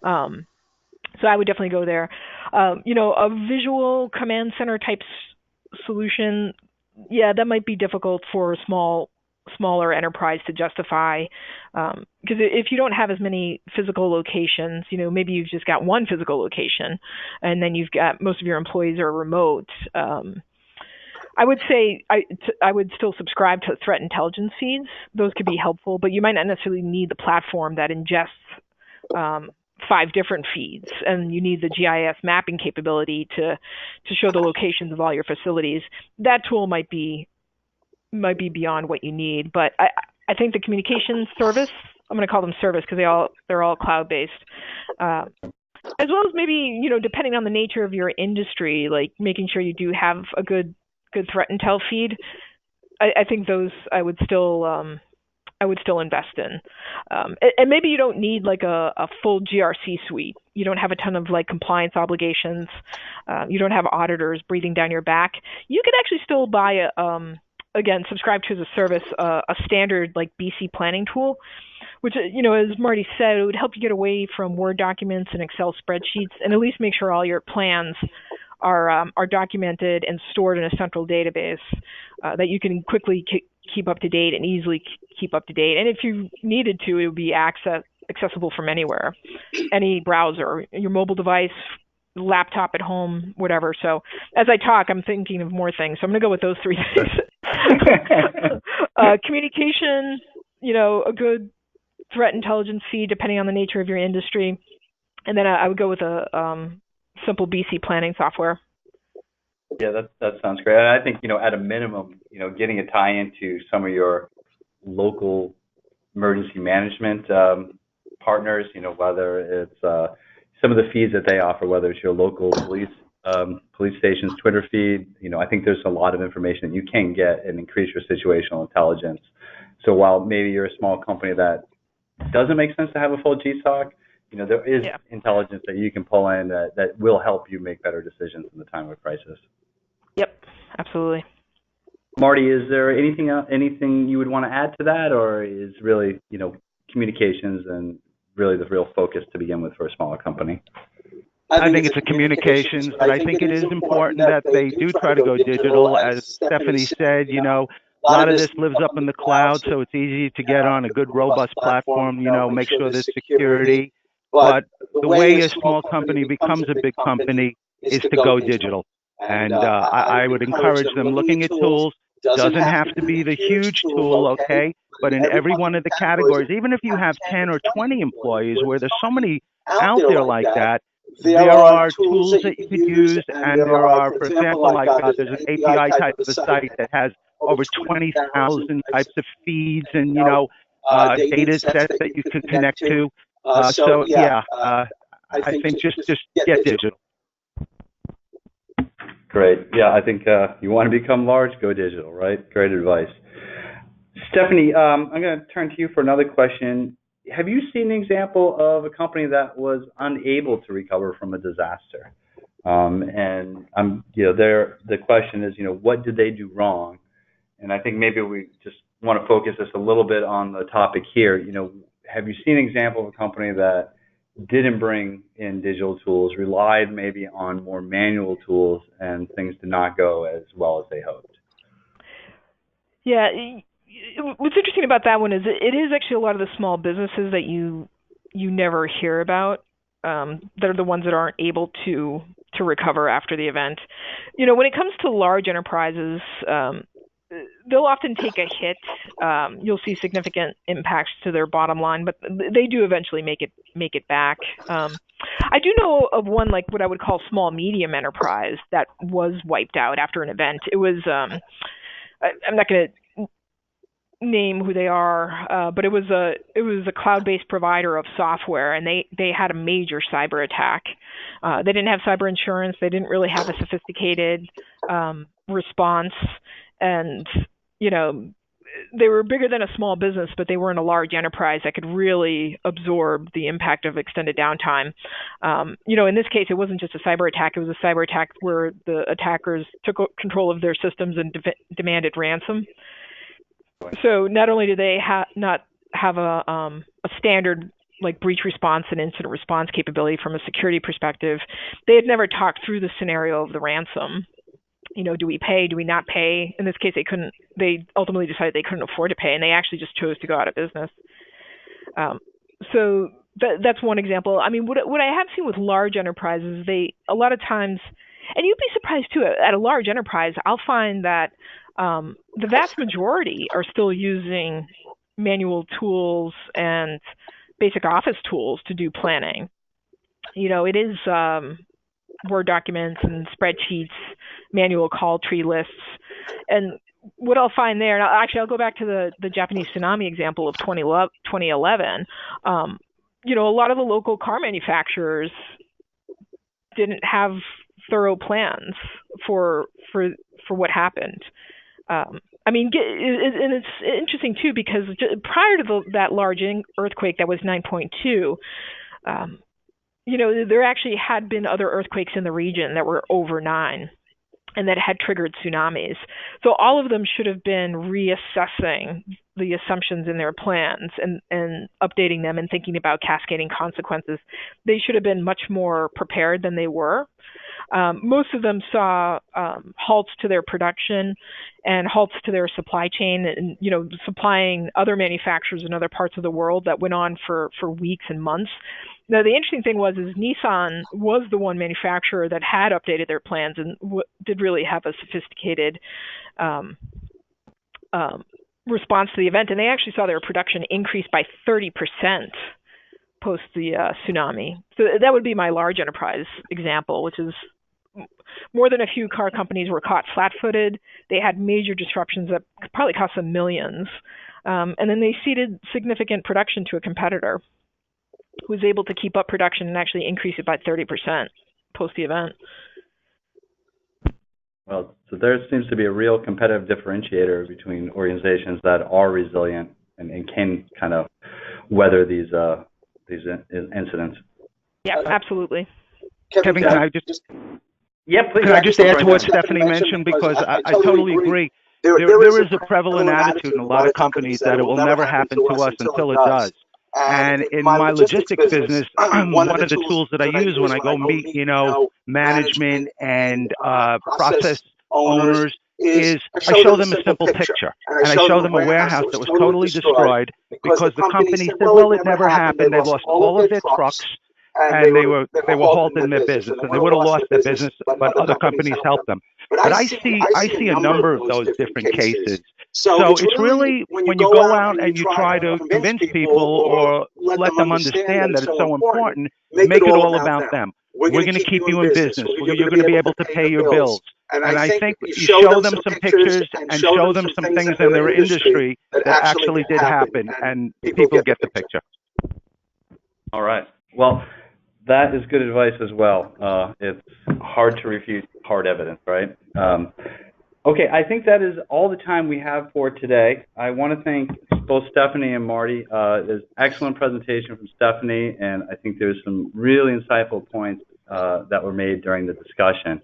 So I would definitely go there. A visual command center type solution, yeah, that might be difficult for a smaller enterprise to justify, because if you don't have as many physical locations, maybe you've just got one physical location, and then you've got most of your employees are remote. I would say I would still subscribe to threat intelligence feeds. Those could be helpful, but you might not necessarily need the platform that ingests 5 different feeds, and you need the GIS mapping capability to show the locations of all your facilities. That tool might be beyond what you need, but I think the communication service, I'm going to call them service because they're all cloud-based, as well as maybe, depending on the nature of your industry, like making sure you do have a good threat intel feed. I think those I would still invest in. And maybe you don't need like a full GRC suite. You don't have a ton of like compliance obligations. You don't have auditors breathing down your back. You could actually still buy again, subscribe to as a service, a standard like BC planning tool, which, as Marty said, it would help you get away from Word documents and Excel spreadsheets, and at least make sure all your plans are documented and stored in a central database that you can quickly keep up to date and easily keep up to date. And if you needed to, it would be accessible from anywhere, any browser, your mobile device, laptop at home, whatever. So as I talk, I'm thinking of more things. So I'm going to go with those 3 things. Communication, a good threat intelligence feed, depending on the nature of your industry. And then I would go with a simple BC planning software. Yeah, that sounds great. And I think, at a minimum, getting a tie into some of your local emergency management partners, whether it's some of the feeds that they offer, whether it's your local police station's Twitter feed, I think there's a lot of information that you can get and increase your situational intelligence. So while maybe you're a small company that doesn't make sense to have a full GSOC, there is intelligence that you can pull in that will help you make better decisions in the time of crisis. Yep, absolutely. Marty, is there anything you would want to add to that, or is really, communications and really the real focus to begin with for a smaller company? I think it's a communications, but I think it is important that they do try to go digital. As Stephanie said, a lot of this lives up in the cloud, so it's easy to get on a good, robust platform, make sure there's security. But the way a small company becomes a big company is to go digital. And I would encourage them looking at tools. Doesn't have to be the huge tool, okay? But in every one of the categories, even if you have 10 or 20 employees, where there's so many out there like that, there are tools that you could use, and there are, for example, like there's an API type of a site that has over 20,000 types of feeds and, data sets that you can connect to. I think just get digital. Great. Yeah, I think you want to become large, go digital, right? Great advice. Stephanie, I'm going to turn to you for another question. Have you seen an example of a company that was unable to recover from a disaster? The question is, what did they do wrong? And I think maybe we just want to focus this a little bit on the topic here. Have you seen an example of a company that didn't bring in digital tools, relied maybe on more manual tools, and things did not go as well as they hoped? Yeah, what's interesting about that one is it is actually a lot of the small businesses that you never hear about that are the ones that aren't able to recover after the event. When it comes to large enterprises, they'll often take a hit. You'll see significant impacts to their bottom line, but they do eventually make it back. I do know of one, like what I would call small medium enterprise, that was wiped out after an event. It was I'm not going to name who they are, but it was a cloud-based provider of software, and they had a major cyber attack. They didn't have cyber insurance. They didn't really have a sophisticated response, and they were bigger than a small business, but they weren't a large enterprise that could really absorb the impact of extended downtime. In this case, it wasn't just a cyber attack. It was a cyber attack where the attackers took control of their systems and demanded ransom. So not only did they not have a standard like breach response and incident response capability from a security perspective, they had never talked through the scenario of the ransom. Do we pay? Do we not pay? In this case, they couldn't. They ultimately decided they couldn't afford to pay, and they actually just chose to go out of business. So that's one example. I mean, what I have seen with large enterprises, they a lot of times, and you'd be surprised too, at a large enterprise, I'll find that the vast majority are still using manual tools and basic office tools to do planning. It is Word documents and spreadsheets, manual call tree lists. And what I'll find there, and I'll go back to the Japanese tsunami example of 2011. A lot of the local car manufacturers didn't have thorough plans for what happened. And it's interesting too, because prior to that large earthquake that was 9.2, there actually had been other earthquakes in the region that were over 9 and that had triggered tsunamis. So all of them should have been reassessing the assumptions in their plans and updating them and thinking about cascading consequences. They should have been much more prepared than they were. Most of them saw halts to their production and halts to their supply chain, and supplying other manufacturers in other parts of the world that went on for weeks and months. Now, the interesting thing is Nissan was the one manufacturer that had updated their plans and did really have a sophisticated response to the event, and they actually saw their production increase by 30% post the tsunami. So that would be my large enterprise example, which is more than a few car companies were caught flat-footed. They had major disruptions that probably cost them millions. And then they ceded significant production to a competitor who was able to keep up production and actually increase it by 30% post the event. Well, so there seems to be a real competitive differentiator between organizations that are resilient and can kind of weather these incidents. Yeah, absolutely. Kevin, can I just... Yeah, please. Can I just add to what Stephanie mentioned? Because I totally agree. There is a prevalent attitude in a lot of companies that it will never happen to us until it does. And in my logistics business, one of the tools that I use when I go meet, management and process owners is I show them a simple picture. And I show them a warehouse that was totally destroyed because the company said, well, it never happened. They lost all of their trucks. And they were halting their business, and they would have lost their business, but other companies helped them. But I see a number of those different cases. So it's really when you go out and you try to convince people or let them understand that it's so important, make it all about them. We're going to keep you in business. You're going to be able to pay your bills. And I think you show them some pictures and show them some things in their industry that actually did happen, and people get the picture. All right. Well, that is good advice as well. It's hard to refute hard evidence, right? Okay, I think that is all the time we have for today. I want to thank both Stephanie and Marty. There's excellent presentation from Stephanie, and I think there's some really insightful points that were made during the discussion.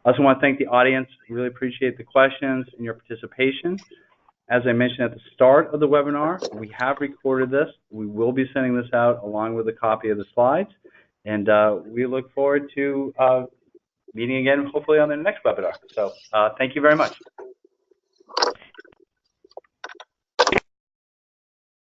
I also want to thank the audience. Really appreciate the questions and your participation. As I mentioned at the start of the webinar, we have recorded this. We will be sending this out along with a copy of the slides. And we look forward to meeting again, hopefully on the next webinar. So thank you very much.